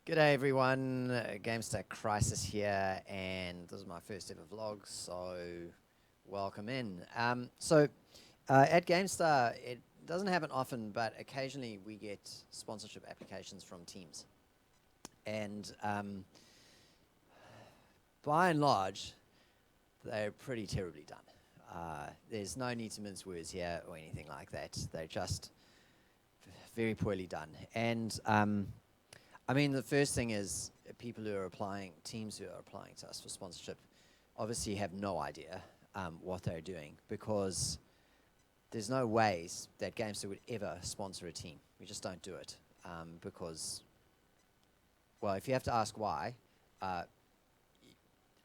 G'day everyone, Gamestah Chrisis here, and this is my first ever vlog, so welcome in. At Gamestah, it doesn't happen often, but occasionally we get sponsorship applications from teams. And by and large, they're pretty terribly done. There's no need to mince words here or anything like that. They're just very poorly done. And I mean, the first thing is people who are applying, teams who are applying to us for sponsorship, obviously have no idea what they're doing, because there's no ways that Gamestah would ever sponsor a team. We just don't do it because, well, if you have to ask why,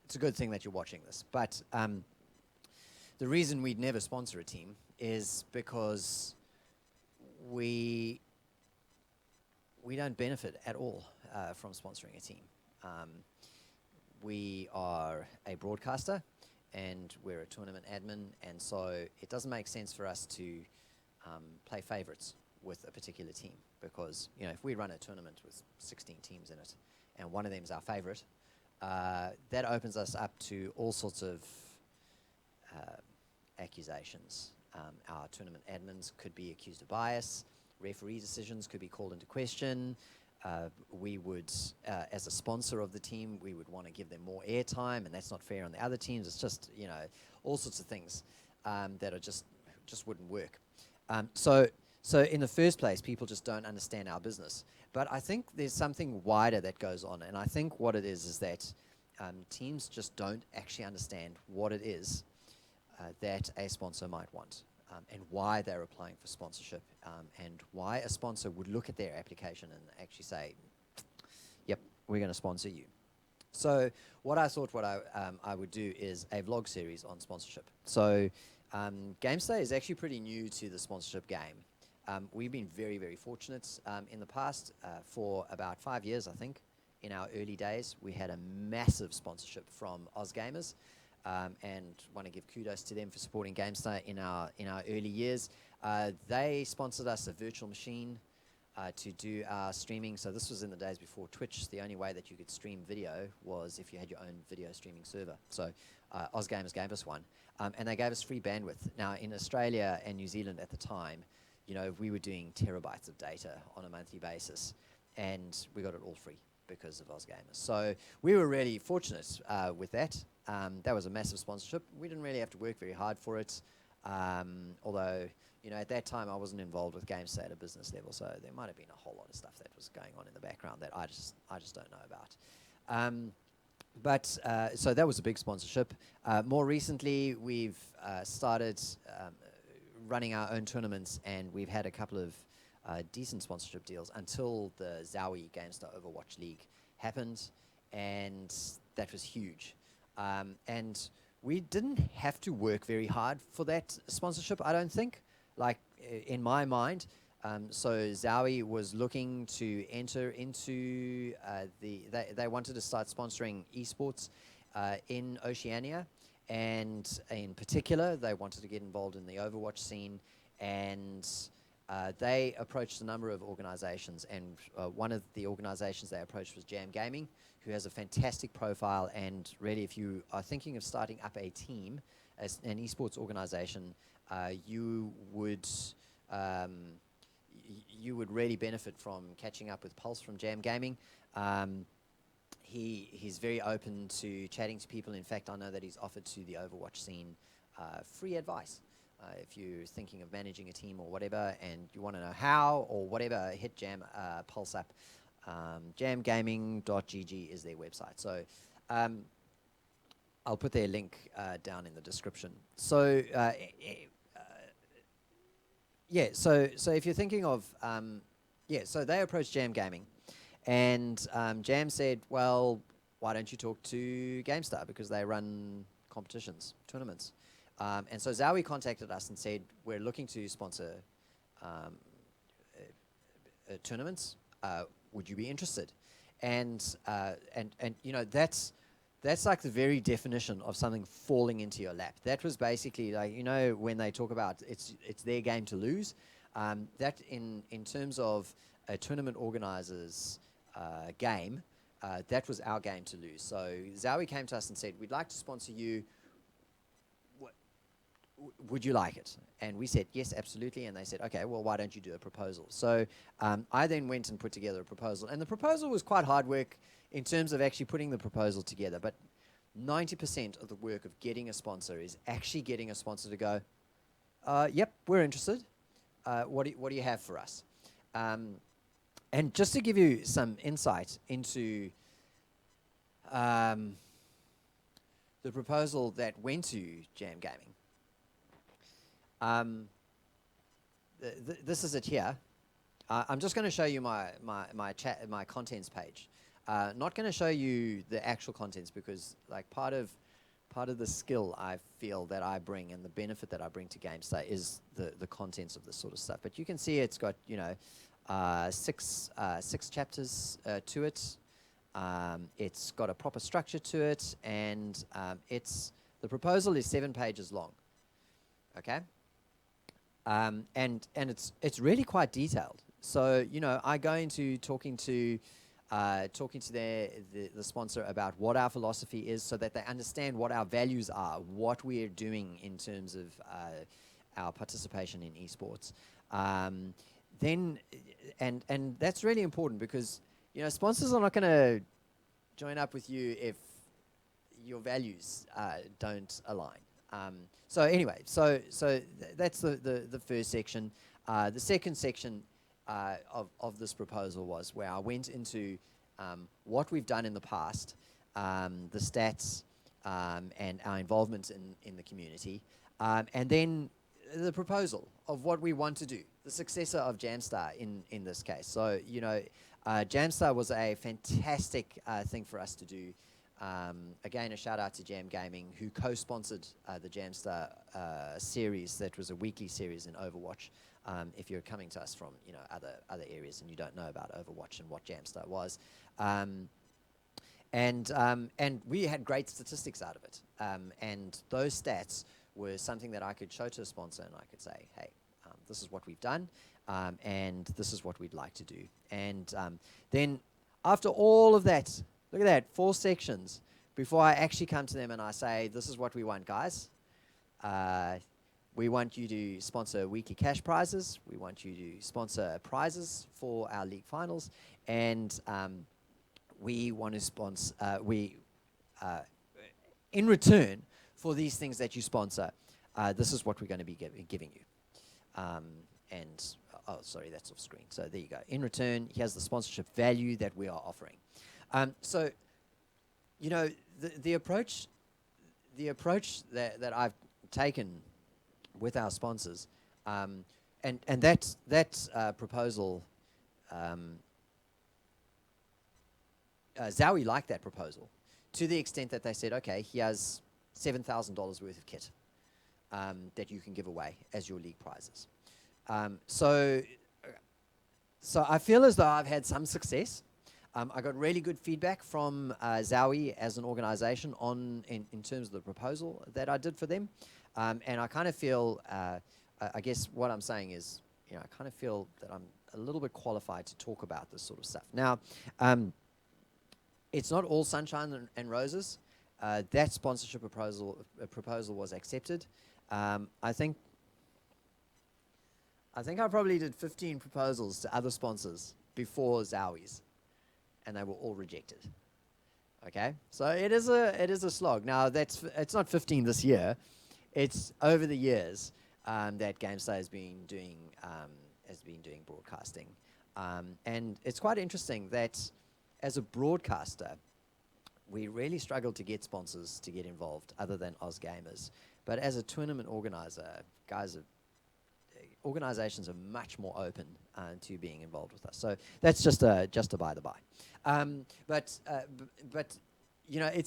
it's a good thing that you're watching this. But the reason we'd never sponsor a team is because we don't benefit at all from sponsoring a team. We are a broadcaster and we're a tournament admin, and so it doesn't make sense for us to play favorites with a particular team, because if we run a tournament with 16 teams in it and one of them is our favorite, that opens us up to all sorts of accusations. Our tournament admins could be accused of bias. Referee decisions could be called into question. We would, as a sponsor of the team, we would want to give them more airtime, and that's not fair on the other teams. It's just, all sorts of things that are just wouldn't work. So in the first place, people just don't understand our business. But I think there's something wider that goes on, and I think what it is that teams just don't actually understand what it is that a sponsor might want. And why they're applying for sponsorship, and why a sponsor would look at their application and actually say, yep, we're going to sponsor you. So what I thought I would do is a vlog series on sponsorship. So Gamestah is actually pretty new to the sponsorship game. We've been very, very fortunate in the past. For about 5 years, I think, in our early days, we had a massive sponsorship from OzGamers. And want to give kudos to them for supporting Gamestah in our early years. They sponsored us a virtual machine to do our streaming. So this was in the days before Twitch. The only way that you could stream video was if you had your own video streaming server. So OzGamers gave us one, and they gave us free bandwidth. Now in Australia and New Zealand at the time, we were doing terabytes of data on a monthly basis, and we got it all free because of OzGamers. So we were really fortunate with that. That was a massive sponsorship. We didn't really have to work very hard for it, although at that time I wasn't involved with Gamestah at a business level, so there might have been a whole lot of stuff that was going on in the background that I just don't know about. So that was a big sponsorship. More recently, we've started running our own tournaments, and we've had a couple of decent sponsorship deals until the Zowie Gamestah Overwatch League happened, and that was huge. And we didn't have to work very hard for that sponsorship, I don't think, like in my mind. So Zowie was looking to enter into they wanted to start sponsoring esports in Oceania, and in particular they wanted to get involved in the Overwatch scene, and they approached a number of organizations, and one of the organizations they approached was Jam Gaming, who has a fantastic profile. And really, if you are thinking of starting up a team as an esports organization, you would really benefit from catching up with Pulse from Jam Gaming. He's very open to chatting to people. In fact, I know that he's offered to the Overwatch scene free advice. If you're thinking of managing a team or whatever, and you want to know how or whatever, hit Jam Pulse up. Jamgaming.gg is their website. So I'll put their link down in the description. So yeah, so if you're thinking of so they approached Jam Gaming, and Jam said, well, why don't you talk to Gamestah, because they run competitions, tournaments. And so Zowie contacted us and said, we're looking to sponsor tournaments. Would you be interested? And that's like the very definition of something falling into your lap. That was basically like, when they talk about it's their game to lose. That in terms of a tournament organizer's game, that was our game to lose. So Zowie came to us and said, we'd like to sponsor you. Would you like it? And we said, yes, absolutely. And they said, okay, well, why don't you do a proposal? So I then went and put together a proposal. And the proposal was quite hard work in terms of actually putting the proposal together. But 90% of the work of getting a sponsor is actually getting a sponsor to go, yep, we're interested. What do you have for us? And just to give you some insight into the proposal that went to Jam Gaming, this is it here. I'm just going to show you my contents page. Not going to show you the actual contents because, like, part of the skill I feel that I bring and the benefit that I bring to Gamestah is the contents of this sort of stuff. But you can see it's got, you know, six chapters to it. It's got a proper structure to it, and the proposal is 7 pages long. Okay. And it's really quite detailed. So, you know, I go into talking to the sponsor about what our philosophy is so that they understand what our values are, what we're doing in terms of our participation in esports. Then, and that's really important because, you know, sponsors are not going to join up with you if your values don't align. So anyway, so that's the first section. The second section of this proposal was where I went into what we've done in the past, the stats, and our involvement in the community, and then the proposal of what we want to do, the successor of Gamestah in this case. So, you know, Gamestah was a fantastic thing for us to do. Again, a shout out to Jam Gaming, who co-sponsored the Gamestah series. That was a weekly series in Overwatch. If you're coming to us from, you know, other areas and you don't know about Overwatch and what Gamestah was, and we had great statistics out of it. And those stats were something that I could show to a sponsor, and I could say, hey, this is what we've done, and this is what we'd like to do. And then after all of that, look at that, 4 sections before I actually come to them and I say, this is what we want, guys. We want you to sponsor weekly cash prizes. We want you to sponsor prizes for our league finals. And we want to sponsor, in return for these things that you sponsor, this is what we're going to be giving you. Oh, sorry, that's off screen. So there you go. In return, here's the sponsorship value that we are offering. So, you know, the approach that I've taken with our sponsors, and that proposal, Zowie liked that proposal to the extent that they said, okay, here's $7,000 worth of kit that you can give away as your league prizes. So I feel as though I've had some success. I got really good feedback from Zowie as an organization in terms of the proposal that I did for them. And I kind of feel, I guess what I'm saying is, you know, I kind of feel that I'm a little bit qualified to talk about this sort of stuff. Now, it's not all sunshine and roses. That sponsorship proposal was accepted. I think I probably did 15 proposals to other sponsors before Zowie's, and they were all rejected. Okay, so it is a slog. Now it's not 15 this year; it's over the years that Gamestah has been doing broadcasting, and it's quite interesting that as a broadcaster, we really struggle to get sponsors to get involved, other than Oz Gamers. But as a tournament organizer, organizations are much more open to being involved with us. So that's just a by the by. But you know, it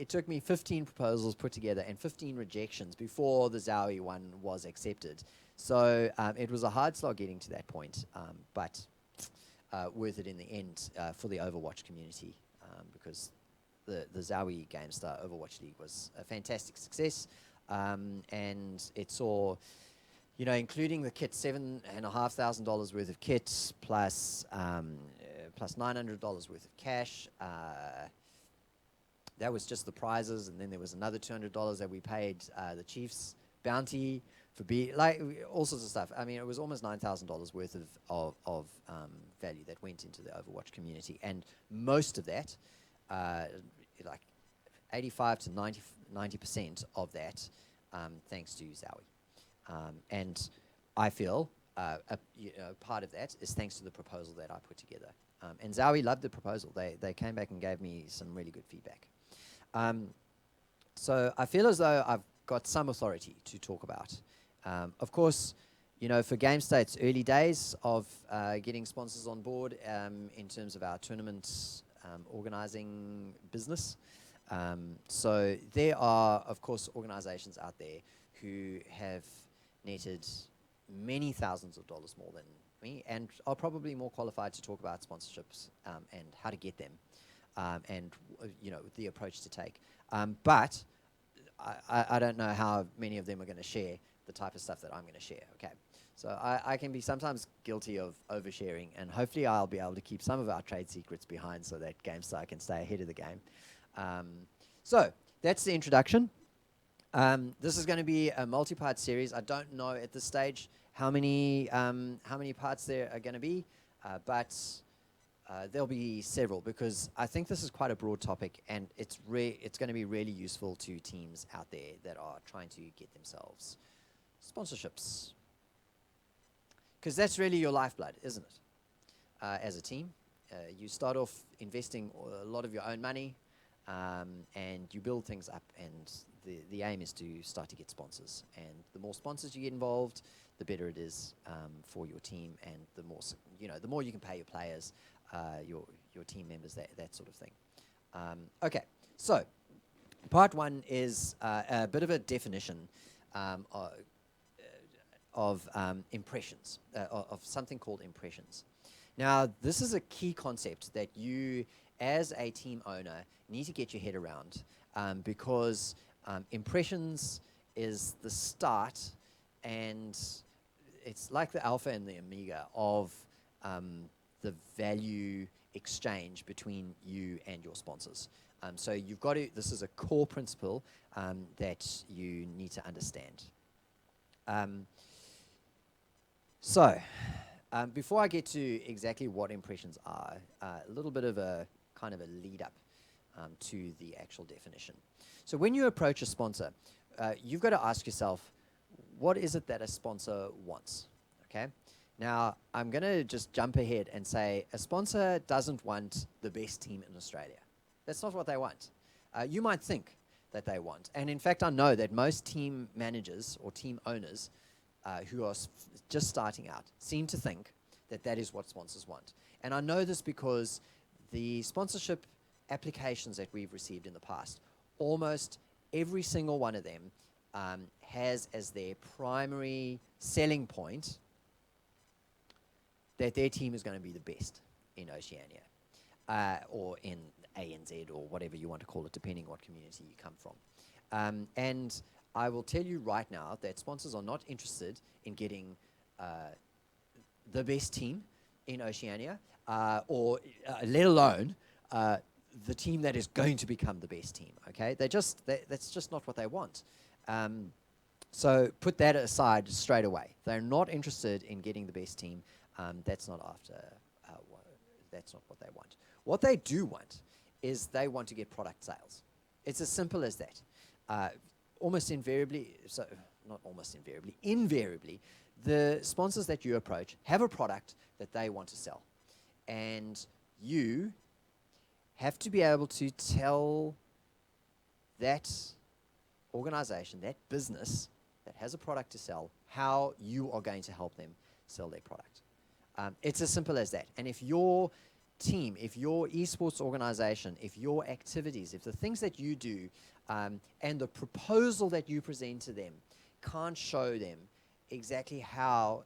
took me 15 proposals put together and 15 rejections before the Zowie one was accepted. So it was a hard slog getting to that point, but worth it in the end for the Overwatch community, because the Zowie Gamestah Overwatch League was a fantastic success, and it saw, you know, including the kit, $7,500 worth of kits, plus plus $900 worth of cash. That was just the prizes, and then there was another $200 that we paid the Chiefs bounty for all sorts of stuff. I mean, it was almost $9,000 worth of value that went into the Overwatch community, and most of that, like 85 to 90% of that, thanks to Zowie. And I feel part of that is thanks to the proposal that I put together. And Zowie loved the proposal. They came back and gave me some really good feedback. So I feel as though I've got some authority to talk about. Of course, for Gamestah, it's early days of getting sponsors on board in terms of our tournament organizing business. So there are, of course, organizations out there who have netted many thousands of dollars more than me and are probably more qualified to talk about sponsorships and how to get them and the approach to take. But I don't know how many of them are going to share the type of stuff that I'm going to share. Okay, so I can be sometimes guilty of oversharing, and hopefully I'll be able to keep some of our trade secrets behind so that Gamestah can stay ahead of the game. So that's the introduction. This is going to be a multi-part series. I don't know at this stage how many parts there are going to be, but there'll be several, because I think this is quite a broad topic, and it's going to be really useful to teams out there that are trying to get themselves sponsorships, because that's really your lifeblood, isn't it? As a team, you start off investing a lot of your own money, and you build things up, and the aim is to start to get sponsors. And the more sponsors you get involved, the better it is for your team, and the more you can pay your players, your team members, that sort of thing. Okay, so part one is a bit of a definition of impressions, of something called impressions. Now, this is a key concept that you, as a team owner, need to get your head around, because impressions is the start, and it's like the alpha and the omega of the value exchange between you and your sponsors. So you've got to, this is a core principle that you need to understand. Before I get to exactly what impressions are, a little bit of a kind of a lead up to the actual definition. So when you approach a sponsor, you've got to ask yourself, what is it that a sponsor wants? Okay. Now, I'm going to just jump ahead and say a sponsor doesn't want the best team in Australia. That's not what they want. You might think that they want. And in fact, I know that most team managers or team owners who are just starting out seem to think that that is what sponsors want. And I know this because the sponsorship applications that we've received in the past, almost every single one of them has as their primary selling point that their team is going to be the best in Oceania, or in ANZ, or whatever you want to call it, depending on what community you come from. And I will tell you right now that sponsors are not interested in getting the best team in Oceania, or let alone the team that is going to become the best team. Okay, that's just not what they want. So put that aside straight away. They're not interested in getting the best team. That's not that's not what they want. What they do want is they want to get product sales. It's as simple as that. Almost invariably, so not almost invariably, invariably, the sponsors that you approach have a product that they want to sell. And you have to be able to tell that organization, that business that has a product to sell, how you are going to help them sell their product. It's as simple as that. And if your team, if your esports organization, if your activities, if the things that you do and the proposal that you present to them can't show them exactly how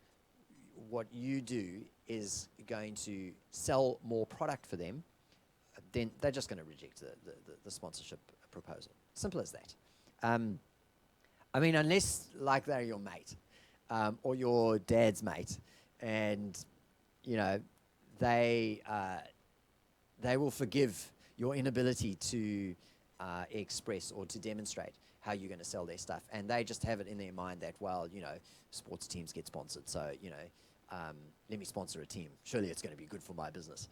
what you do is going to sell more product for them, then they're just going to reject the sponsorship proposal. Simple as that. I mean, unless like they're your mate or your dad's mate, and you know they they will forgive your inability to express or to demonstrate how you're going to sell their stuff. And they just have it in their mind that, well, sports teams get sponsored, so, let me sponsor a team. Surely it's going to be good for my business.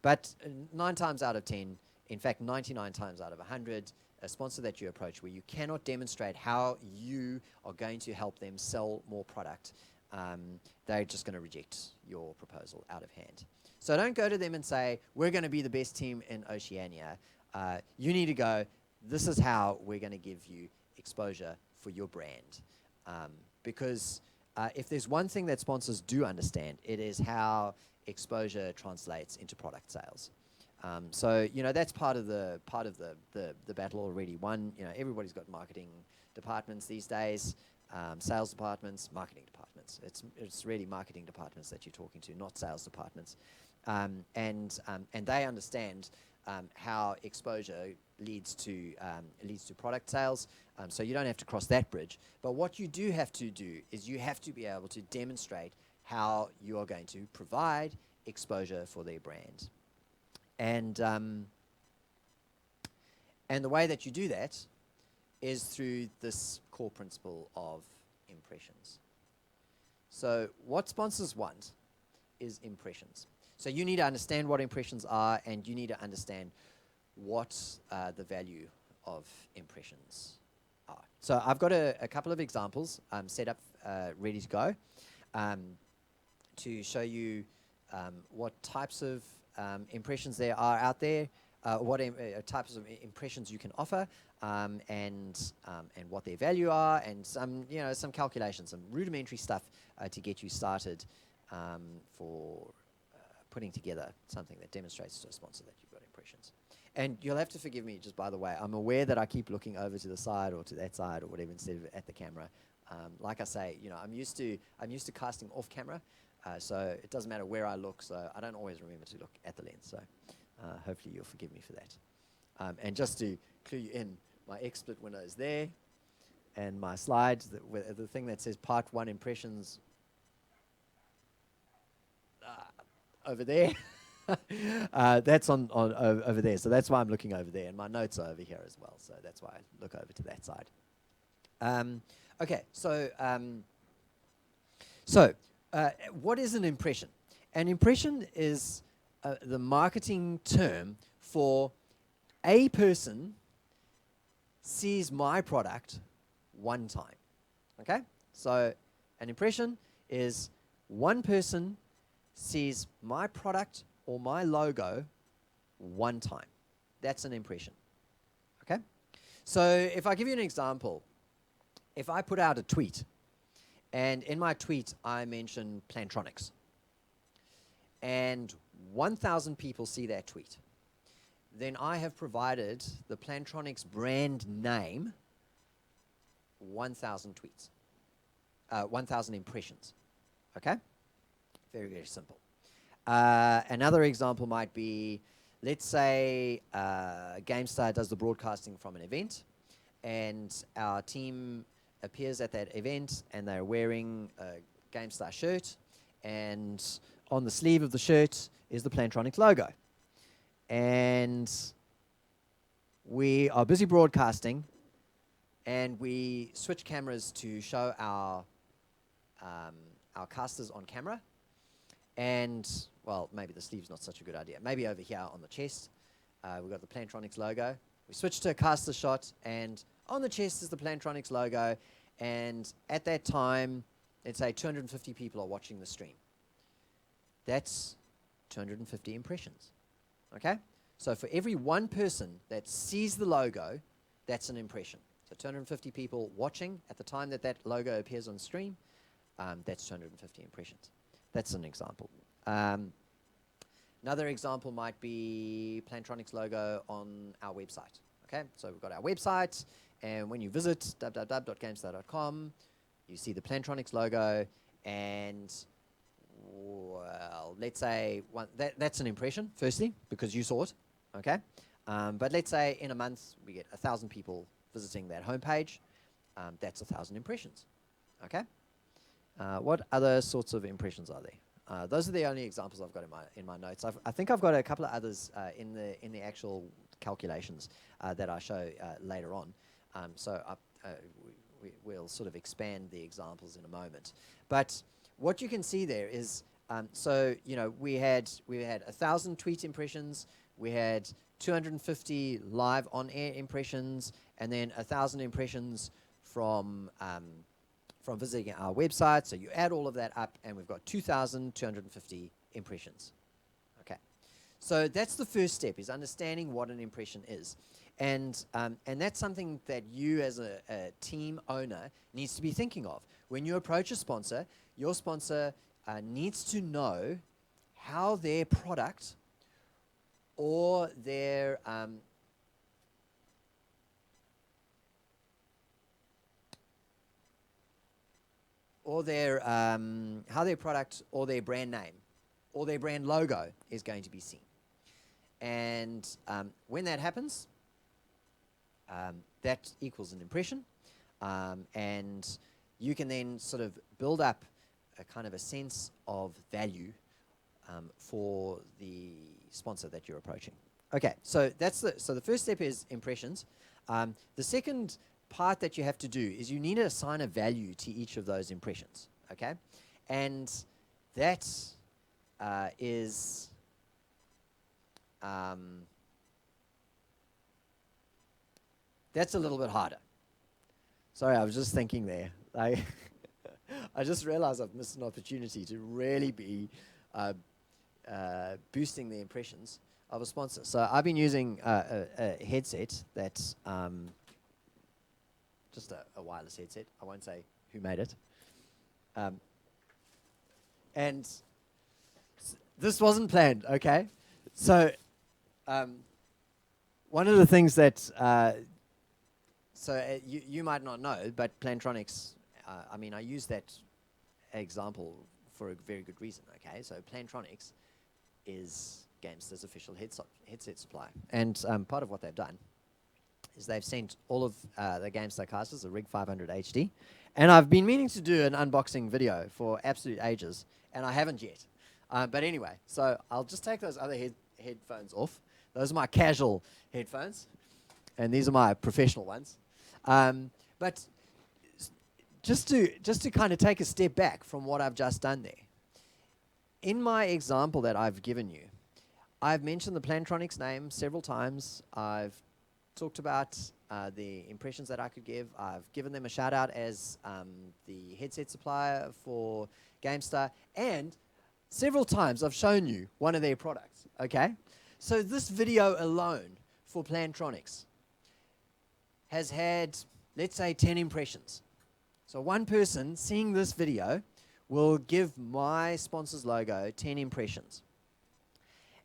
But 9 times out of 10, in fact, 99 times out of 100, a sponsor that you approach where you cannot demonstrate how you are going to help them sell more product, they're just going to reject your proposal out of hand. So don't go to them and say, we're going to be the best team in Oceania. You need to go, this is how we're going to give you exposure for your brand. Because if there's one thing that sponsors do understand, it is how exposure translates into product sales. So that's part of the battle already won. Everybody's got marketing departments these days, sales departments, marketing departments. It's really marketing departments that you're talking to, not sales departments, and they understand how exposure leads to product sales. So you don't have to cross that bridge. But what you do have to do is you have to be able to demonstrate how you are going to provide exposure for their brand. And the way that you do that is through this core principle of impressions. So what sponsors want is impressions. So you need to understand what impressions are, and you need to understand what the value of impressions are. So I've got a couple of examples set up, ready to go, to show you what types of impressions there are out there, what types of impressions you can offer, and what their value are, and some calculations, some rudimentary stuff to get you started for putting together something that demonstrates to a sponsor that you've got impressions. And you'll have to forgive me, just by the way, I'm aware that I keep looking over to the side or to that side or whatever instead of at the camera. Like I say, I'm used to casting off camera. So it doesn't matter where I look, so I don't always remember to look at the lens. So hopefully you'll forgive me for that. And just to clue you in, my XSplit window is there, and my slides, the thing that says Part 1 Impressions over there, that's on over there. So that's why I'm looking over there, and my notes are over here as well. So that's why I look over to that side. Okay, so what is an impression? An impression is the marketing term for a person sees my product one time. Okay? So an impression is one person sees my product or my logo one time. That's an impression. Okay? So if I give you an example, if I put out a tweet, and in my tweet, I mention Plantronics. And 1,000 people see that tweet. Then I have provided the Plantronics brand name 1,000 tweets. 1,000 impressions. Okay? Very, very simple. Another example might be, let's say Gamestah does the broadcasting from an event, and our team appears at that event, and they're wearing a Gamestah shirt, and on the sleeve of the shirt is the Plantronics logo. And we are busy broadcasting, and we switch cameras to show our casters on camera. And, well, maybe the sleeve's not such a good idea. Maybe over here on the chest, we've got the Plantronics logo. We switch to a caster shot, and on the chest is the Plantronics logo. And at that time, let's say 250 people are watching the stream. That's 250 impressions. Okay? So for every one person that sees the logo, that's an impression. So 250 people watching at the time that that logo appears on stream, that's 250 impressions. That's an example. Another example might be Plantronics logo on our website. Okay, so we've got our website, and when you visit www.gamestah.com, you see the Plantronics logo, and well, let's say that's an impression, firstly, because you saw it. Okay, but let's say in a month we get 1,000 people visiting that homepage. That's 1,000 impressions. Okay. What other sorts of impressions are there? Those are the only examples I've got in my notes. I think I've got a couple of others in the actual calculations that I show later on. We'll sort of expand the examples in a moment. But what you can see there is, we had 1,000 tweet impressions, we had 250 live on-air impressions, and then 1,000 impressions from visiting our website. So you add all of that up, and we've got 2,250 impressions. Okay, so that's the first step, is understanding what an impression is. And that's something that you as a team owner needs to be thinking of. When you approach a sponsor, your sponsor needs to know how their product or their how their product or their brand name or their brand logo is going to be seen. And when that happens, that equals an impression, and you can then sort of build up a kind of a sense of value for the sponsor that you're approaching. Okay, so the first step is impressions. The second part that you have to do is you need to assign a value to each of those impressions. Okay, and that is that's a little bit harder. Sorry, I was just thinking there. I just realized I've missed an opportunity to really be boosting the impressions of a sponsor. So I've been using a headset that's just a wireless headset. I won't say who made it. And this wasn't planned, okay? So one of the things that you might not know, but Plantronics, I use that example for a very good reason, okay? So Plantronics is Gamestah's official headset supplier. And part of what they've done is they've sent all of the Gamestah casters a Rig 500 HD. And I've been meaning to do an unboxing video for absolute ages, and I haven't yet. But anyway, so I'll just take those other headphones off. Those are my casual headphones, and these are my professional ones. But just to kind of take a step back from what I've just done there, in my example that I've given you, I've mentioned the Plantronics name several times. I've talked about the impressions that I could give. I've given them a shout out as the headset supplier for Gamestah, and several times I've shown you one of their products, okay? So this video alone for Plantronics has had, let's say, 10 impressions. So one person seeing this video will give my sponsor's logo 10 impressions.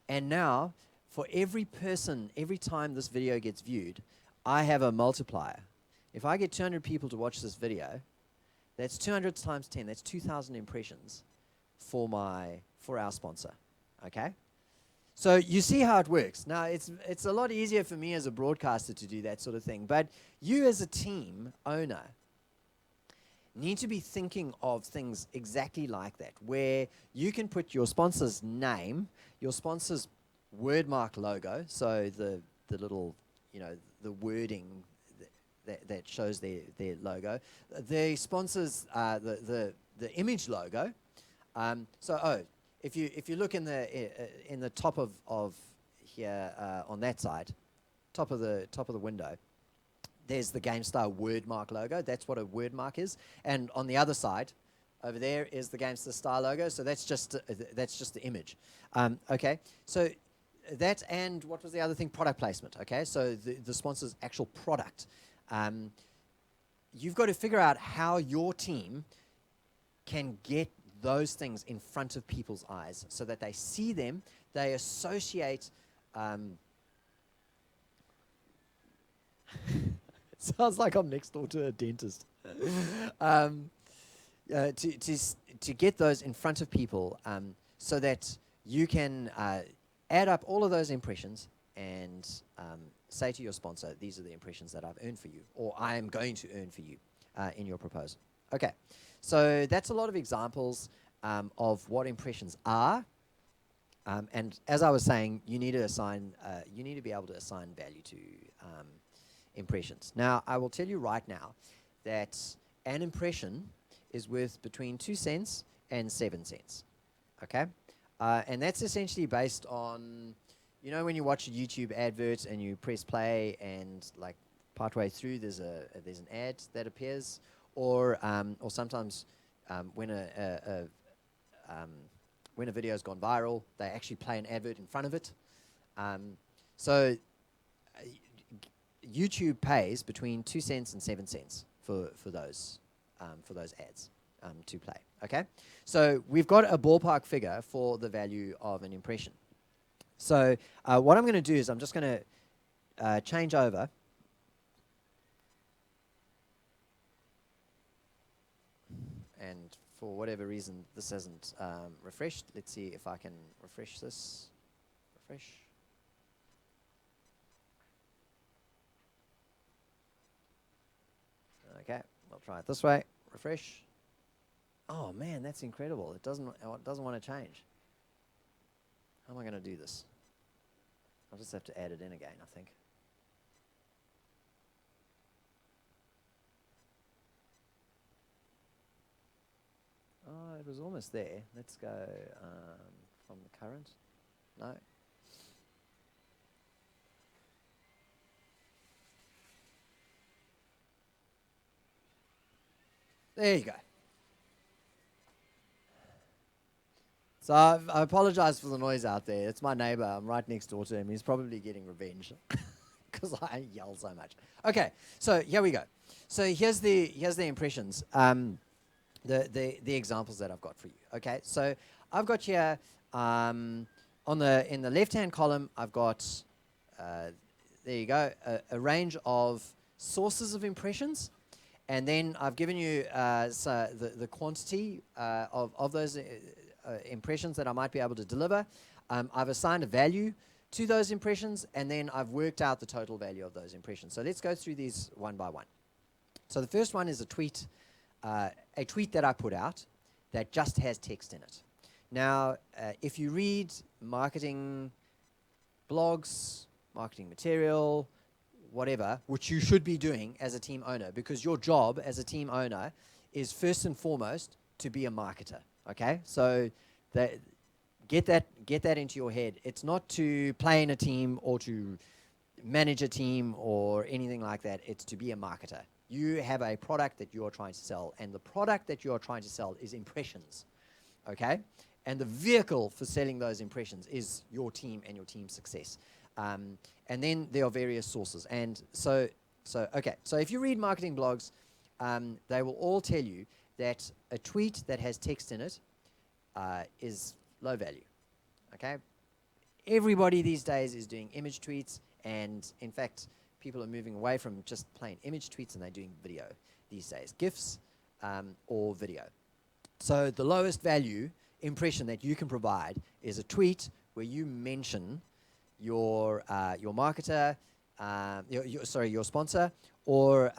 And now, for every person, every time this video gets viewed, I have a multiplier. If I get 200 people to watch this video, that's 200 times 10, that's 2,000 impressions for our sponsor, okay? So you see how it works. Now, it's a lot easier for me as a broadcaster to do that sort of thing, but you as a team owner need to be thinking of things exactly like that, where you can put your sponsor's name, your sponsor's wordmark logo, so the little, the wording that shows their logo, the sponsor's the image logo. If you look in the top of here on that side, top of the window, there's the Gamestah wordmark logo. That's what a wordmark is. And on the other side, over there, is the Gamestah star logo. So that's just the image. Okay. So that, and what was the other thing? Product placement. Okay. So the sponsor's actual product. You've got to figure out how your team can get those things in front of people's eyes so that they see them, they associate. Sounds like I'm next door to a dentist. To get those in front of people so that you can add up all of those impressions and say to your sponsor, these are the impressions that I've earned for you, or I am going to earn for you in your proposal. Okay, so that's a lot of examples. of what impressions are. And as I was saying, you need to be able to assign value to impressions. Now, I will tell you right now that an impression is worth between 2 cents and 7 cents. Okay? And that's essentially based on, you know, when you watch a YouTube advert and you press play and like partway through there's an ad that appears, or sometimes when a video's gone viral, they actually play an advert in front of it. So YouTube pays between 2 cents and 7 cents for those ads to play. Okay, so we've got a ballpark figure for the value of an impression. So what I'm going to do is I'm just going to change over. And for whatever reason, this hasn't refreshed. Let's see if I can refresh this. Refresh. Okay, I'll try it this way. Refresh. Oh man, that's incredible. It doesn't want to change. How am I going to do this? I'll just have to add it in again, I think. Oh, it was almost there. Let's go from the current. No. There you go. So I apologize for the noise out there. It's my neighbor. I'm right next door to him. He's probably getting revenge because I yell so much. Okay, so here we go. So here's the impressions. The examples that I've got for you. Okay, so I've got here in the left-hand column, I've got there you go, a range of sources of impressions, and then I've given you so the quantity of those impressions that I might be able to deliver. I've assigned a value to those impressions, and then I've worked out the total value of those impressions. So let's go through these one by one. So the first one is a tweet that I put out that just has text in it. Now, if you read marketing blogs, marketing material, whatever, which you should be doing as a team owner, because your job as a team owner is first and foremost to be a marketer. Okay, so get that into your head. It's not to play in a team or to manage a team or anything like that. It's to be a marketer. You have a product that you are trying to sell, and the product that you are trying to sell is impressions, okay? And the vehicle for selling those impressions is your team and your team's success. And then there are various sources. And so if you read marketing blogs, they will all tell you that a tweet that has text in it is low value, okay? Everybody these days is doing image tweets, and in fact, people are moving away from just plain image tweets, and they're doing video these days, GIFs or video. So the lowest value impression that you can provide is a tweet where you mention your marketer, your sponsor, or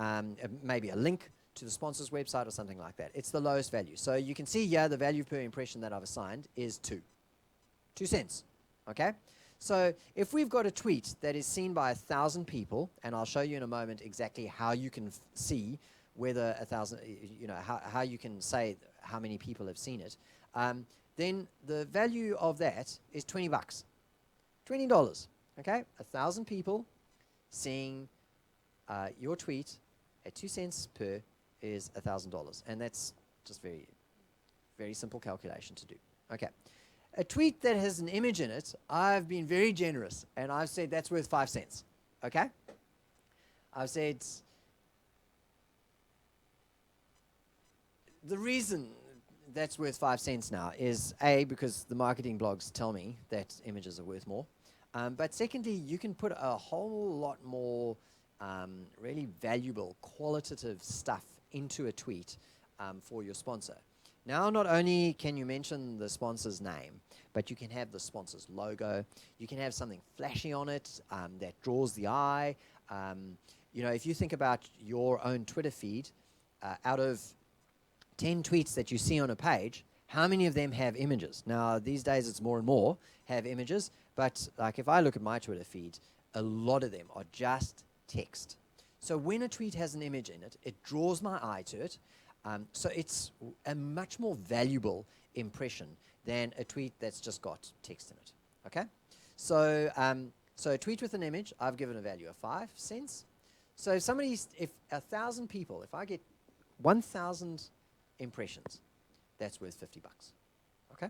maybe a link to the sponsor's website or something like that. It's the lowest value. So you can see here the value per impression that I've assigned is 2 cents, okay? So if we've got a tweet that is seen by 1,000 people, and I'll show you in a moment exactly how you can see whether 1,000, how you can say how many people have seen it, then the value of that is $20. $20, okay? 1,000 people seeing your tweet at 2 cents per is $1,000, and that's just very, very simple calculation to do. Okay. A tweet that has an image in it, I've been very generous, and I've said that's worth 5 cents, okay? I've said the reason that's worth 5 cents now is, A, because the marketing blogs tell me that images are worth more, but secondly, you can put a whole lot more really valuable, qualitative stuff into a tweet for your sponsor. Now, not only can you mention the sponsor's name, but you can have the sponsor's logo. You can have something flashy on it that draws the eye. If you think about your own Twitter feed, out of 10 tweets that you see on a page, how many of them have images? Now, these days it's more and more have images, but like if I look at my Twitter feed, a lot of them are just text. So when a tweet has an image in it, it draws my eye to it. So it's a much more valuable impression than a tweet that's just got text in it. Okay? So, so a tweet with an image, I've given a value of 5 cents. So if 1,000 people, if I get 1,000 impressions, that's worth $50. Okay?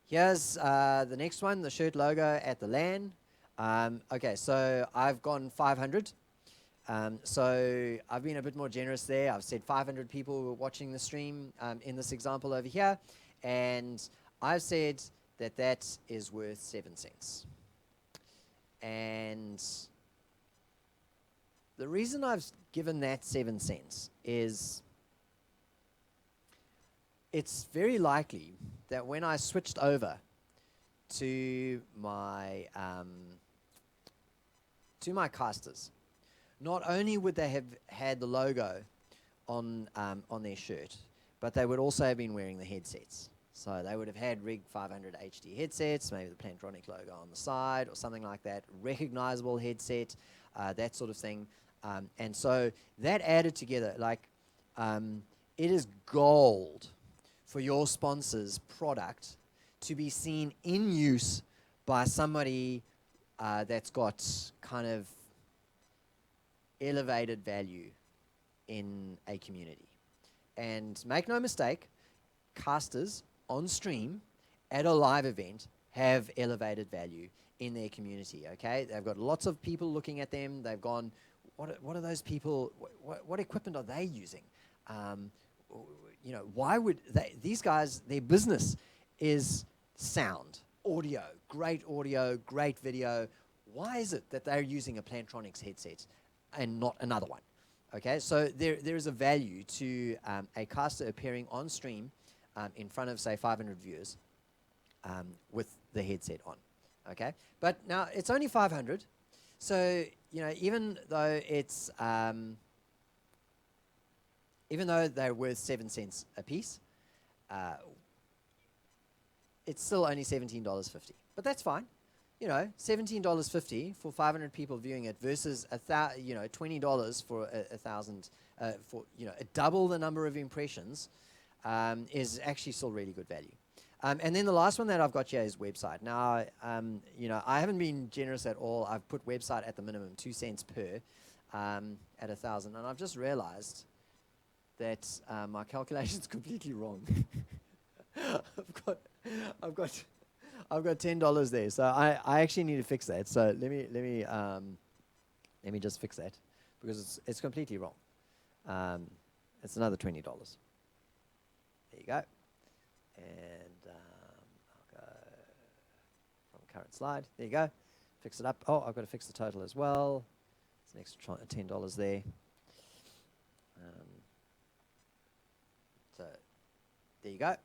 Here's the next one, the shirt logo at the LAN. Okay, so I've gone 500. So I've been a bit more generous there. I've said 500 people were watching the stream in this example over here. And I've said that that is worth 7 cents. And the reason I've given that 7 cents is it's very likely that when I switched over to my casters, not only would they have had the logo on their shirt, but they would also have been wearing the headsets. So they would have had Rig 500 HD headsets, maybe the Plantronic logo on the side or something like that, recognizable headset, that sort of thing. And so that added together, like, it is gold for your sponsor's product to be seen in use by somebody that's got kind of elevated value in a community. And make no mistake, casters on stream at a live event have elevated value in their community, okay? They've got lots of people looking at them. They've gone, what are those people, what equipment are they using? You know, why would these guys, their business is sound, audio, great video. Why is it that they're using a Plantronics headset and not another one? Okay, so there is a value to a caster appearing on stream in front of, say, 500 viewers with the headset on. Okay, but now it's only 500, so you know, even though it's even though they're worth 7 cents a piece, it's still only $17.50. But that's fine. You know, $17.50 for 500 people viewing it versus $20 for a thousand, for double the number of impressions, is actually still really good value. And then the last one that I've got here is website. Now, I haven't been generous at all. I've put website at the minimum, 2 cents per at 1,000, and I've just realized that my calculation's completely wrong. I've got $10 there, so I actually need to fix that. So let me just fix that because it's completely wrong. It's another $20. There you go, and I'll go from current slide. There you go. Fix it up. Oh, I've got to fix the total as well. It's an extra $10 there. So there you go.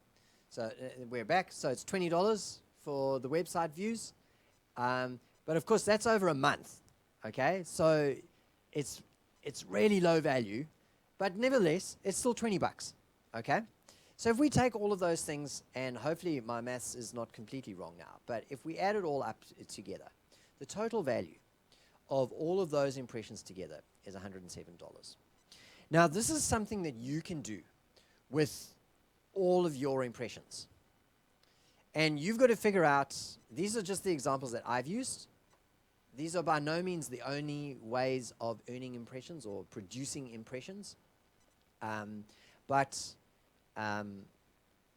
So we're back. So it's $20 for the website views. But of course, that's over a month. Okay, so it's really low value, but nevertheless, it's still $20. Okay, so if we take all of those things, and hopefully my maths is not completely wrong now, but if we add it all up together, the total value of all of those impressions together is $107. Now, this is something that you can do with all of your impressions. And you've got to figure out, these are just the examples that I've used. These are by no means the only ways of earning impressions or producing impressions. But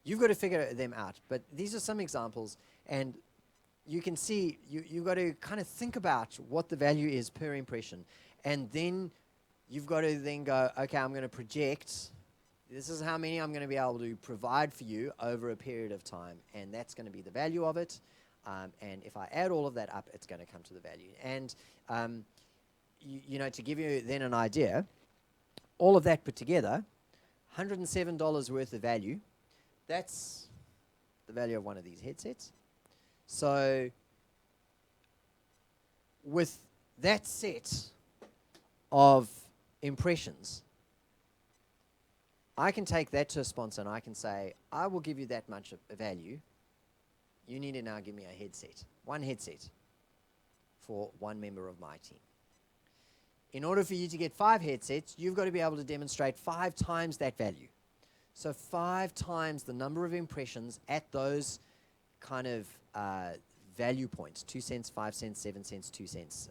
you've got to figure them out. But these are some examples, and you can see, you've got to kind of think about what the value is per impression. And then you've got to then go, okay, I'm going to project. This is how many I'm going to be able to provide for you over a period of time, and that's going to be the value of it. And if I add all of that up, it's going to come to the value. And to give you then an idea, all of that put together, $107 worth of value. That's the value of one of these headsets. So with that set of impressions, I can take that to a sponsor and I can say, I will give you that much of value. You need to now give me a headset, one headset for one member of my team. In order for you to get 5 headsets, you've got to be able to demonstrate 5 times that value. So 5 times the number of impressions at those kind of value points, 2 cents, 5 cents, 7 cents, 2 cents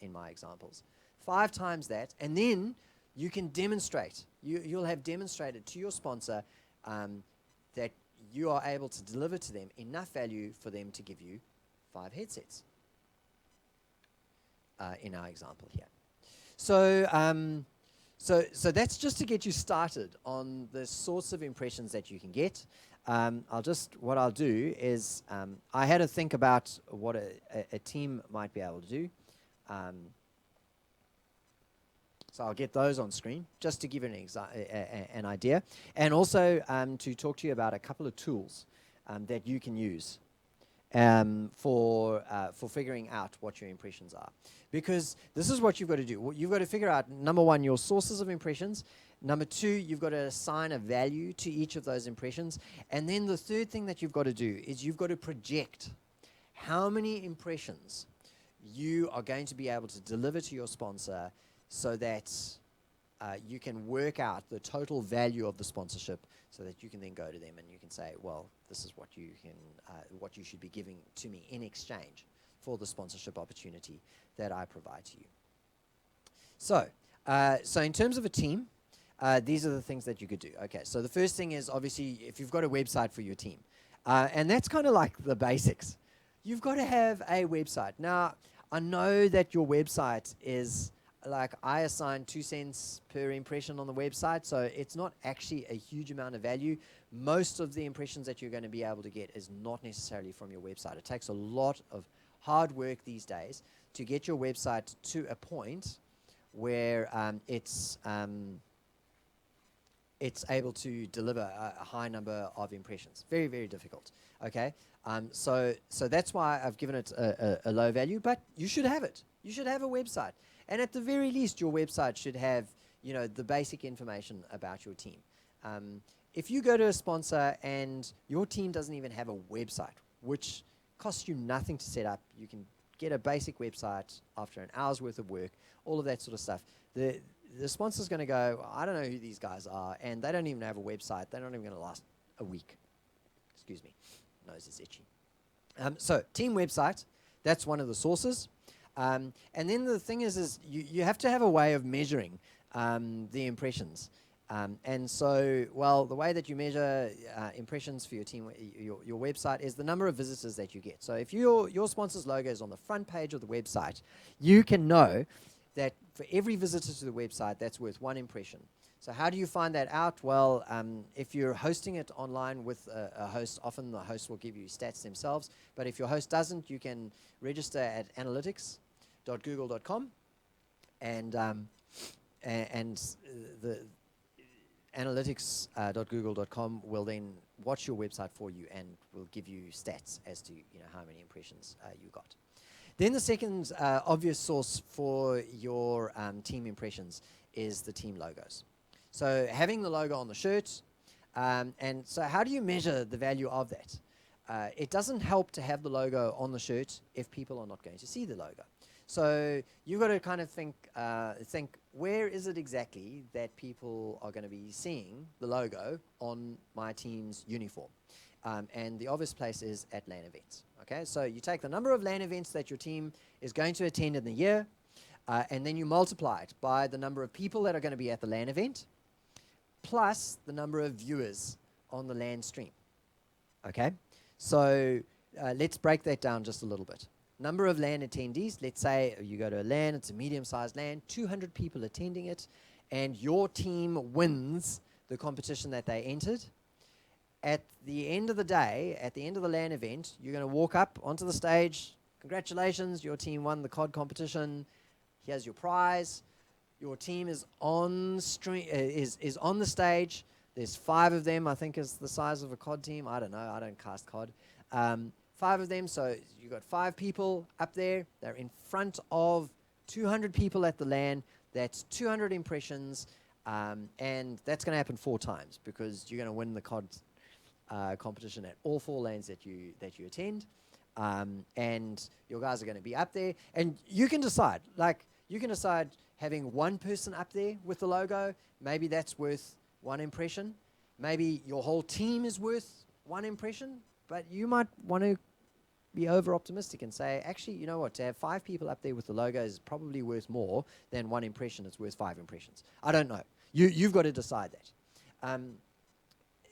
in my examples. 5 times that, and then you can demonstrate. You'll have demonstrated to your sponsor that you are able to deliver to them enough value for them to give you 5 headsets in our example here. So, so that's just to get you started on the sorts of impressions that you can get. What I'll do is I had to think about what a team might be able to do. So I'll get those on screen just to give you an idea, and also to talk to you about a couple of tools that you can use for figuring out what your impressions are. Because this is what you've got to do. You've got to figure out, number one, your sources of impressions. Number two, you've got to assign a value to each of those impressions. And then the third thing that you've got to do is you've got to project how many impressions you are going to be able to deliver to your sponsor so that you can work out the total value of the sponsorship, so that you can then go to them and you can say, well, this is what you should be giving to me in exchange for the sponsorship opportunity that I provide to you. So, so in terms of a team, these are the things that you could do. Okay, so the first thing is, obviously, if you've got a website for your team, and that's kind of like the basics. You've got to have a website. Now, I know that your website is, like, I assign 2 cents per impression on the website, so it's not actually a huge amount of value. Most of the impressions that you're going to be able to get is not necessarily from your website. It takes a lot of hard work these days to get your website to a point where it's able to deliver a high number of impressions. Very, very difficult. Okay, so that's why I've given it a low value, but you should have it. You should have a website. And at the very least, your website should have, you know, the basic information about your team. If you go to a sponsor and your team doesn't even have a website, which costs you nothing to set up, you can get a basic website after an hour's worth of work, all of that sort of stuff. The sponsor's going to go, I don't know who these guys are, and they don't even have a website. They're not even going to last a week. Excuse me, nose is itchy. So team website, that's one of the sources. And then the thing is you have to have a way of measuring the impressions. And so, well, the way that you measure impressions for your team, your website, is the number of visitors that you get. So if your sponsor's logo is on the front page of the website, you can know that for every visitor to the website, that's worth 1 impression. So how do you find that out? Well, if you're hosting it online with a host, often the host will give you stats themselves. But if your host doesn't, you can register at analytics.google.com, and the analytics.google.com will then watch your website for you and will give you stats as to, you know, how many impressions you got. Then the second obvious source for your team impressions is the team logos. So having the logo on the shirt, and so how do you measure the value of that? It doesn't help to have the logo on the shirt if people are not going to see the logo. So you've got to kind of think where is it exactly that people are going to be seeing the logo on my team's uniform? And the obvious place is at LAN events. Okay, so you take the number of LAN events that your team is going to attend in the year, and then you multiply it by the number of people that are going to be at the LAN event, plus the number of viewers on the LAN stream. Okay, so let's break that down just a little bit. Number of LAN attendees, let's say you go to a LAN, it's a medium-sized LAN, 200 people attending it, and your team wins the competition that they entered. At the end of the day, at the end of the LAN event, you're going to walk up onto the stage. Congratulations, your team won the COD competition. Here's your prize. Your team is on is on the stage. There's 5 of them, I think is the size of a COD team. I don't know. I don't cast COD. 5 of them, so you've got 5 people up there. They're in front of 200 people at the LAN. That's 200 impressions. And that's going to happen 4 times because you're going to win the COD competition at all 4 lanes that you attend. And your guys are going to be up there. And you can decide. You can decide having one person up there with the logo. Maybe that's worth 1 impression. Maybe your whole team is worth 1 impression. But you might want to be over-optimistic and say, actually, you know what, to have 5 people up there with the logo is probably worth more than 1 impression that's worth 5 impressions. I don't know. You've got to decide that.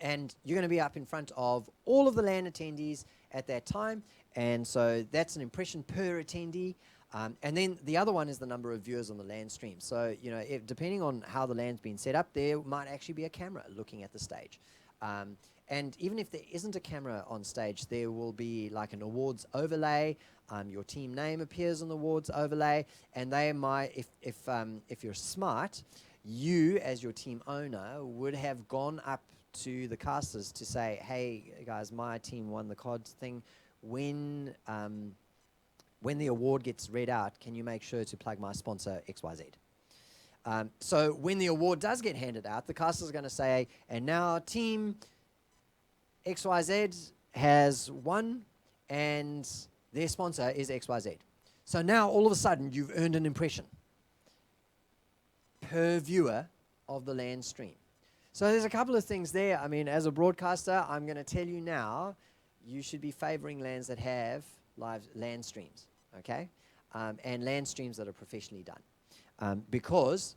And you're going to be up in front of all of the LAN attendees at that time. And so that's an impression per attendee. And then the other one is the number of viewers on the LAN stream. So, depending on how the LAN's been set up, there might actually be a camera looking at the stage. And even if there isn't a camera on stage, there will be like an awards overlay. Your team name appears on the awards overlay. And they might, if you're smart, you as your team owner would have gone up to the casters to say, hey guys, my team won the COD thing. When the award gets read out, can you make sure to plug my sponsor XYZ? So when the award does get handed out, the casters are going to say, and now team XYZ has won and their sponsor is XYZ. So now all of a sudden you've earned an impression per viewer of the LAN stream. So there's a couple of things there. I mean, as a broadcaster, I'm going to tell you now, you should be favoring LANs that have live LAN streams, okay? And LAN streams that are professionally done. Because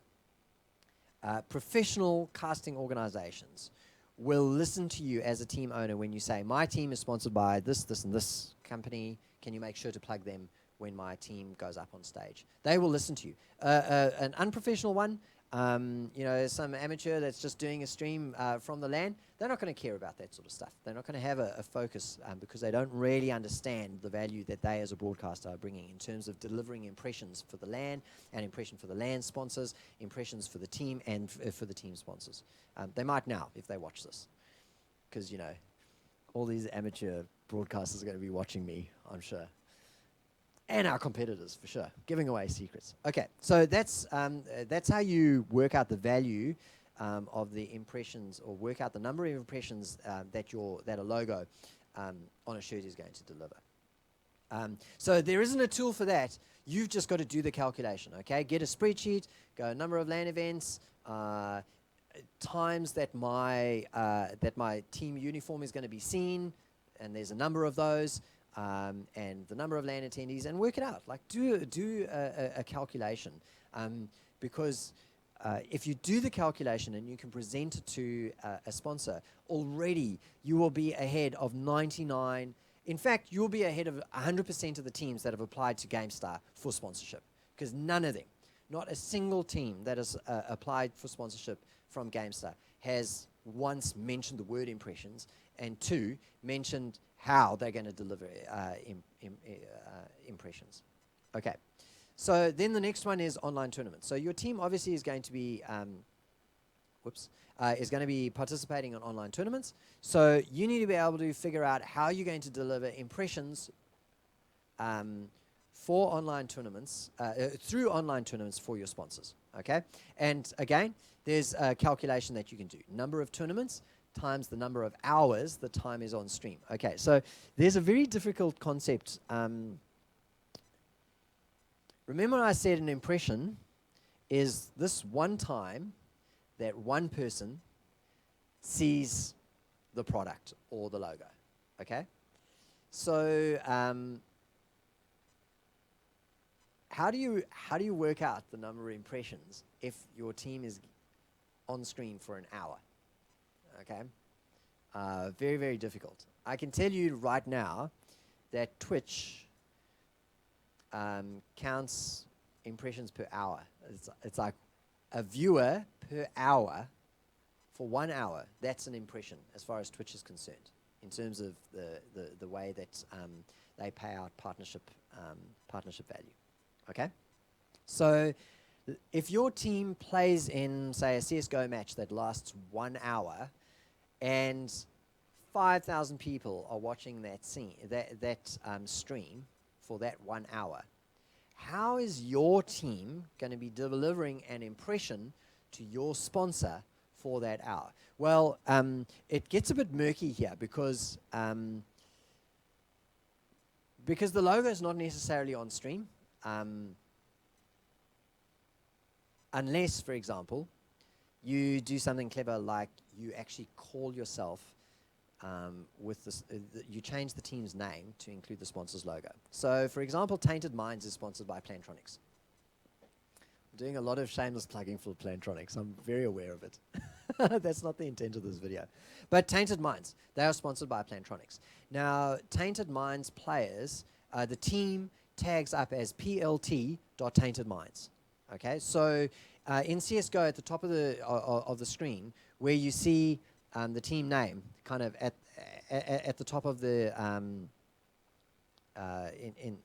professional casting organizations will listen to you as a team owner when you say, my team is sponsored by this, this, and this company. Can you make sure to plug them when my team goes up on stage? They will listen to you. An unprofessional one, some amateur that's just doing a stream from the LAN, they're not going to care about that sort of stuff. They're not going to have a focus because they don't really understand the value that they as a broadcaster are bringing in terms of delivering impressions for the LAN and impression for the LAN sponsors, impressions for the team and for the team sponsors. They might now if they watch this because, all these amateur broadcasters are going to be watching me, I'm sure. And our competitors, for sure, giving away secrets. Okay, so that's how you work out the value of the impressions, or work out the number of impressions that a logo on a shirt is going to deliver. So there isn't a tool for that. You've just got to do the calculation. Okay, get a spreadsheet, go number of LAN events, times that my team uniform is going to be seen, and there's a number of those. And the number of LAN attendees, and work it out. Like do a calculation, because if you do the calculation and you can present it to a sponsor, already you will be ahead of 99. In fact, you'll be ahead of 100% of the teams that have applied to Gamestah for sponsorship, because none of them, not a single team that has applied for sponsorship from Gamestah has once mentioned the word impressions, and 2, mentioned how they're going to deliver impressions. Okay, so then the next one is online tournaments. So your team obviously is going to be participating in online tournaments. So you need to be able to figure out how you're going to deliver impressions for online tournaments, through online tournaments for your sponsors. Okay, and again, there's a calculation that you can do. Number of tournaments times the number of hours the time is on stream. Okay, so there's a very difficult concept. Remember I said an impression is this one time that one person sees the product or the logo, okay? So how do you work out the number of impressions if your team is on screen for an hour? Okay, very, very difficult. I can tell you right now that Twitch counts impressions per hour. It's like a viewer per hour for 1 hour. That's an impression as far as Twitch is concerned in terms of the way that they pay out partnership value. Okay, so if your team plays in, say, a CSGO match that lasts 1 hour, and 5,000 people are watching that stream for that 1 hour, how is your team going to be delivering an impression to your sponsor for that hour? Well, it gets a bit murky here because the logo is not necessarily on stream, unless, for example, you do something clever like you actually call yourself with this, you change the team's name to include the sponsor's logo. So, for example, Tainted Minds is sponsored by Plantronics. I'm doing a lot of shameless plugging for Plantronics. I'm very aware of it. That's not the intent of this video. But Tainted Minds, they are sponsored by Plantronics. Now, Tainted Minds players, the team tags up as plt.taintedminds. Okay, so in CSGO at the top of the screen, where you see the team name, kind of at the top of the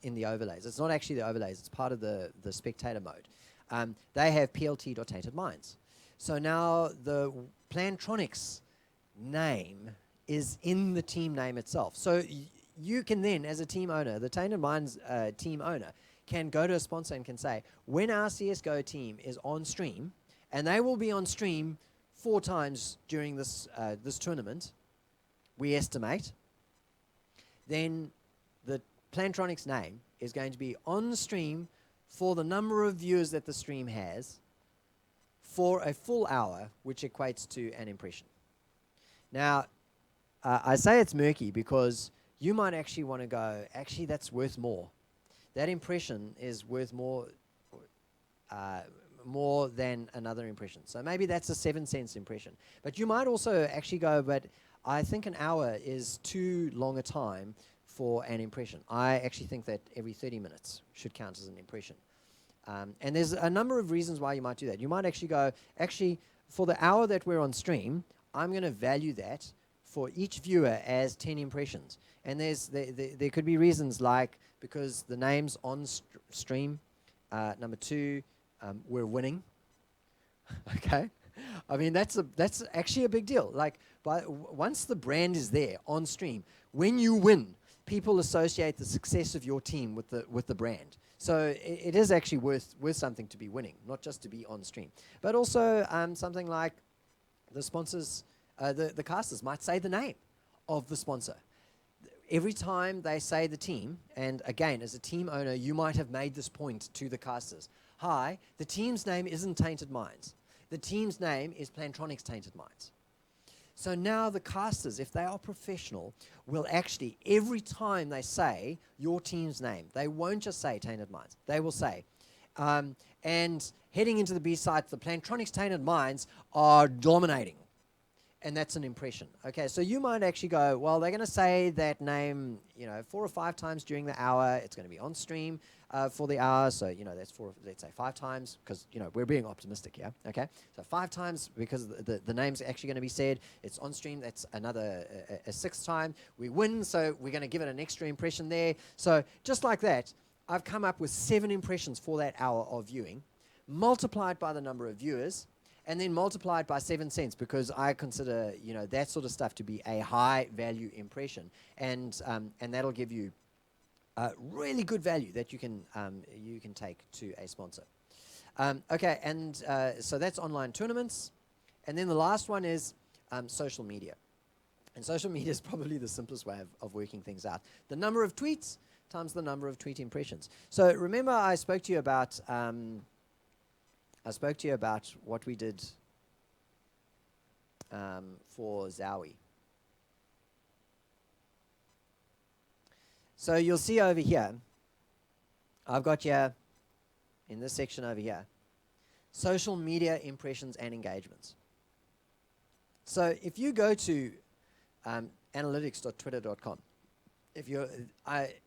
in the overlays. It's not actually the overlays. It's part of the spectator mode. They have plt.taintedminds. So now the Plantronics name is in the team name itself. So you can then, as a team owner, the Tainted Minds team owner, can go to a sponsor and can say, when our CSGO team is on stream, and they will be on stream 4 times during this tournament, we estimate, then the Plantronics name is going to be on stream for the number of viewers that the stream has for a full hour, which equates to an impression. Now, I say it's murky because you might actually want to go, actually that's worth more. That impression is worth more than another impression. So maybe that's a 7 cents impression. But you might also actually go, but I think an hour is too long a time for an impression. I actually think that every 30 minutes should count as an impression. And there's a number of reasons why you might do that. You might actually go, actually, for the hour that we're on stream, I'm going to value that for each viewer as 10 impressions. And there could be reasons like, because the name's on stream, number 2, we're winning. Okay? I mean, that's actually a big deal. Like, once the brand is there on stream, when you win, people associate the success of your team with the brand. So it is actually worth something to be winning, not just to be on stream. But also something like the sponsors, the casters might say the name of the sponsor. Every time they say the team, and again, as a team owner, you might have made this point to the casters. Hi, the team's name isn't Tainted Minds. The team's name is Plantronics Tainted Minds. So now the casters, if they are professional, will actually, every time they say your team's name, they won't just say Tainted Minds. They will say, and heading into the B-side, the Plantronics Tainted Minds are dominating. And that's an impression. Okay, so you might actually go, well, they're going to say that name, 4 or 5 times during the hour. It's going to be on stream for the hour. So, that's let's say 5 times, because, we're being optimistic here. Okay, so 5 times because the name's actually going to be said. It's on stream. That's another a 6th time. We win, so we're going to give it an extra impression there. So just like that, I've come up with 7 impressions for that hour of viewing, multiplied by the number of viewers, and then multiplied by 7 cents, because I consider that sort of stuff to be a high value impression, and that'll give you really good value that you can take to a sponsor. Okay, and so that's online tournaments, and then the last one is social media, and social media is probably the simplest way of working things out. The number of tweets times the number of tweet impressions. So remember, I spoke to you about what we did for Zowie. So you'll see over here, I've got here, in this section over here, social media impressions and engagements. So if you go to analytics.twitter.com, it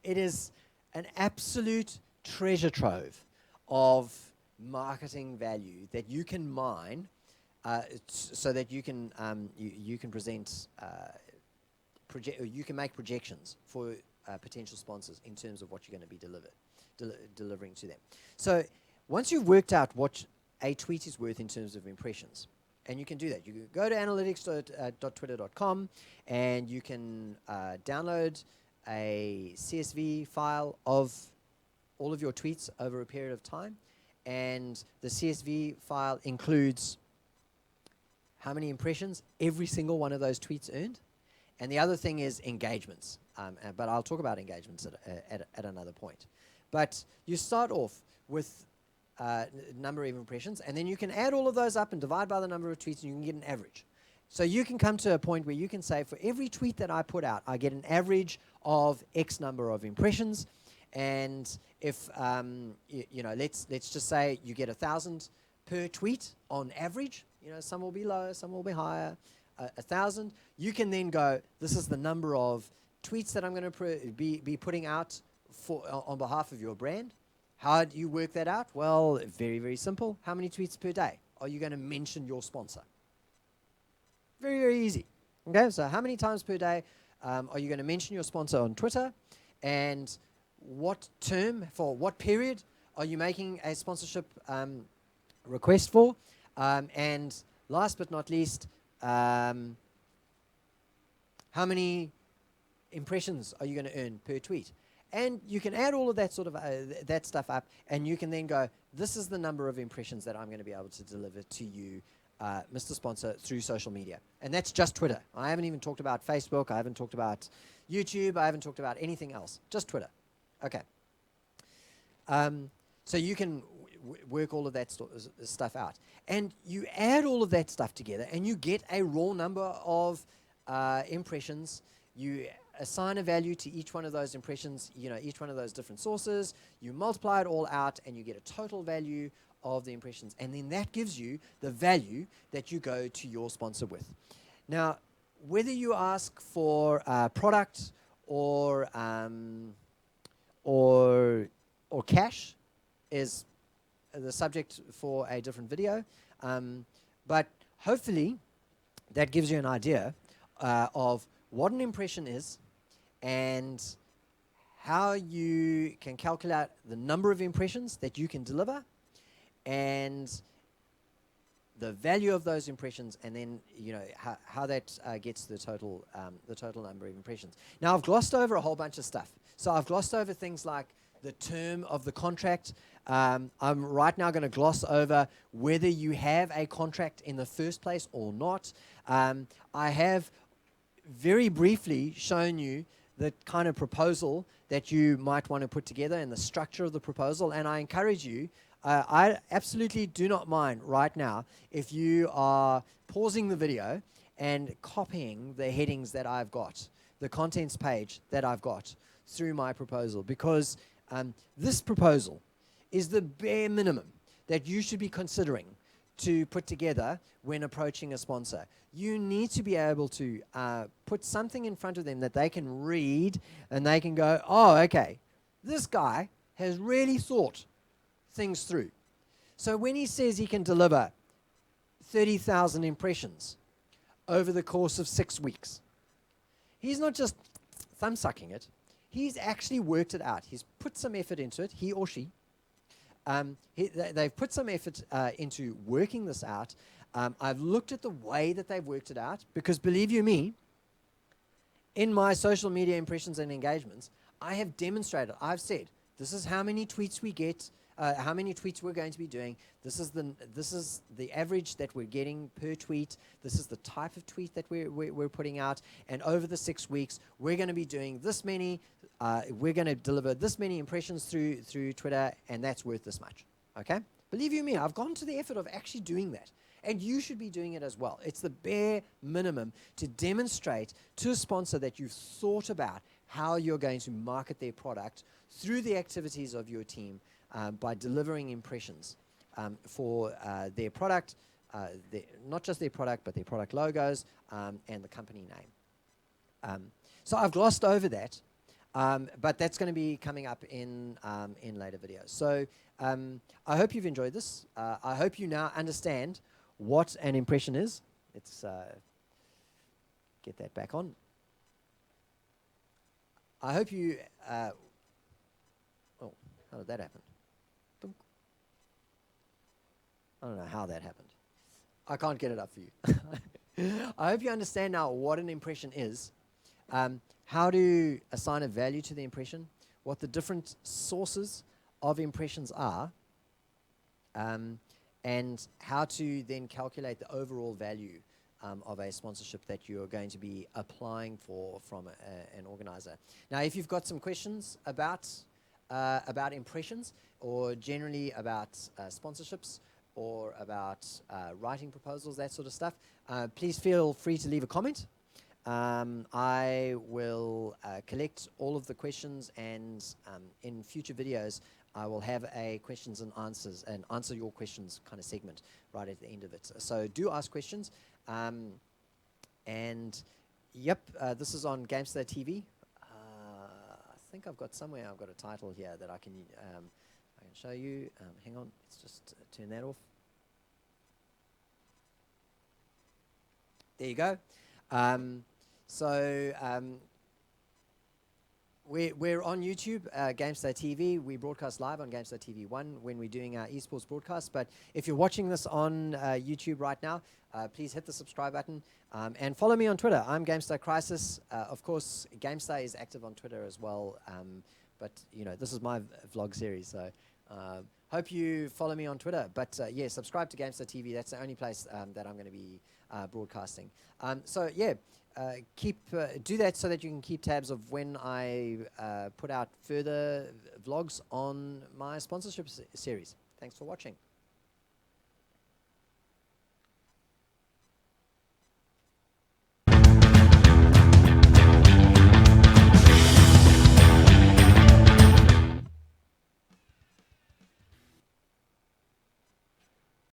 is an absolute treasure trove of marketing value that you can mine, so that you can present, you can make projections for potential sponsors in terms of what you're going to be delivering to them. So once you've worked out what a tweet is worth in terms of impressions, and you can do that, you can go to analytics.twitter.com and you can download a CSV file of all of your tweets over a period of time. And the CSV file includes how many impressions every single one of those tweets earned. And the other thing is engagements. But I'll talk about engagements at another point. But you start off with number of impressions, and then you can add all of those up and divide by the number of tweets, and you can get an average. So you can come to a point where you can say, for every tweet that I put out, I get an average of X number of impressions. And if, let's just say you get 1,000 per tweet on average. Some will be low, some will be higher. 1,000. You can then go, this is the number of tweets that I'm going to be putting out on behalf of your brand. How do you work that out? Well, very, very simple. How many tweets per day are you going to mention your sponsor? Very, very easy. Okay, so how many times per day are you going to mention your sponsor on Twitter? And what term, for what period are you making a sponsorship request for? And last but not least, how many impressions are you going to earn per tweet? And you can add all of that sort of that stuff up, and you can then go, this is the number of impressions that I'm going to be able to deliver to you, Mr. Sponsor, through social media. And that's just Twitter. I haven't even talked about Facebook. I haven't talked about YouTube. I haven't talked about anything else. Just Twitter. Okay. So you can work all of that stuff out. And you add all of that stuff together, and you get a raw number of impressions. You assign a value to each one of those impressions, each one of those different sources. You multiply it all out, and you get a total value of the impressions. And then that gives you the value that you go to your sponsor with. Now, whether you ask for product or cash is the subject for a different video. But hopefully that gives you an idea of what an impression is and how you can calculate the number of impressions that you can deliver and the value of those impressions, and then how that gets the total number of impressions. Now, I've glossed over a whole bunch of stuff. So I've glossed over things like the term of the contract. I'm right now going to gloss over whether you have a contract in the first place or not. I have very briefly shown you the kind of proposal that you might want to put together and the structure of the proposal, and I encourage you, I absolutely do not mind right now if you are pausing the video and copying the headings that I've got, the contents page that I've got through my proposal, because this proposal is the bare minimum that you should be considering to put together when approaching a sponsor. You need to be able to put something in front of them that they can read and they can go, oh, okay, this guy has really thought things through. So when he says he can deliver 30,000 impressions over the course of 6 weeks, he's not just thumb-sucking it. He's actually worked it out. He's put some effort into it, he or she. They've put some effort into working this out. I've looked at the way that they've worked it out, because believe you me, in my social media impressions and engagements, I have demonstrated, I've said, this is how many tweets we get, how many tweets we're going to be doing. This is the average that we're getting per tweet. This is the type of tweet that we're putting out. And over the 6 weeks, we're going to be doing this many. We're going to deliver this many impressions through Twitter, and that's worth this much. Okay? Believe you me, I've gone to the effort of actually doing that. And you should be doing it as well. It's the bare minimum to demonstrate to a sponsor that you've thought about how you're going to market their product through the activities of your team by delivering impressions for their product, not just their product, but their product logos and the company name. So I've glossed over that, but that's going to be coming up in later videos. So I hope you've enjoyed this. I hope you now understand what an impression is. Let's get that back on. I hope you... oh, how did that happen? I don't know how that happened. I can't get it up for you. I hope you understand now what an impression is, how to assign a value to the impression, what the different sources of impressions are, and how to then calculate the overall value of a sponsorship that you're going to be applying for from an organizer. Now, if you've got some questions about impressions, or generally about sponsorships, or about writing proposals, that sort of stuff, please feel free to leave a comment. I will collect all of the questions, and in future videos I will have a questions and answers, and answer your questions kind of segment right at the end of it. So do ask questions. And yep, this is on Gamestah TV. I think I've got a title here that I can show you. Hang on, let's just turn that off. There you go. We're on YouTube, Gamestah TV. We broadcast live on Gamestah TV 1 when we're doing our esports broadcast. But if you're watching this on YouTube right now, please hit the subscribe button and follow me on Twitter. I'm Gamestah Chrisis. Of course, Gamestah is active on Twitter as well. But you know, this is my vlog series, so hope you follow me on Twitter. But yeah, subscribe to Gamestah TV. That's the only place that I'm going to be broadcasting. So yeah. Do that so that you can keep tabs of when I put out further vlogs on my sponsorship series. Thanks for watching.